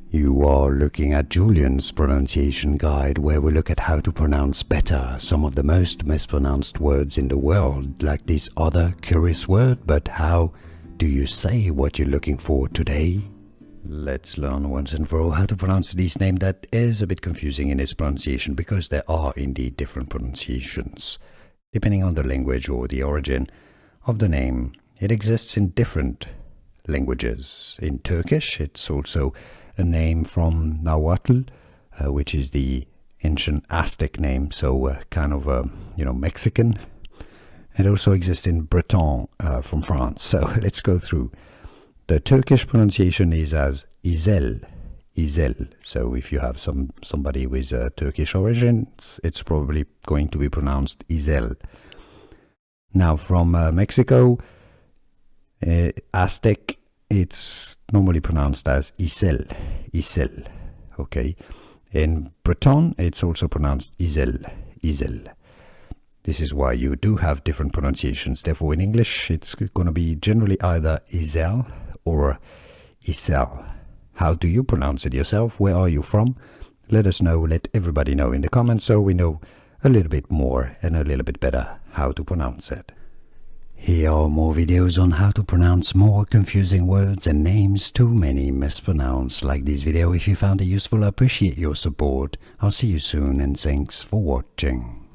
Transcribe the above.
You are looking at Julian's pronunciation guide, where we look at how to pronounce better some of the most mispronounced words in the world, like this other curious word. But how do you say what you're looking for today? Let's learn once and for all how to pronounce this name that is a bit confusing in its pronunciation, because there are indeed different pronunciations depending on the language or the origin of the name. It exists in different languages. In Turkish, it's also a name from Nahuatl, which is the ancient Aztec name, so kind of Mexican. It also exists in Breton from France. So let's go through. The Turkish pronunciation is as Izel, Izel. So if you have somebody with Turkish origins, it's probably going to be pronounced Izel. Now from Mexico, Aztec, it's normally pronounced as Isel, Isel, okay? In Breton, it's also pronounced Izel, Izel. This is why you do have different pronunciations. Therefore, in English, it's going to be generally either Izel or Isel. How do you pronounce it yourself? Where are you from? Let us know, let everybody know in the comments, so we know a little bit more and a little bit better how to pronounce it. Here are more videos on how to pronounce more confusing words and names too many mispronounced. Like this video if you found it useful. I appreciate your support. I'll see you soon, and thanks for watching.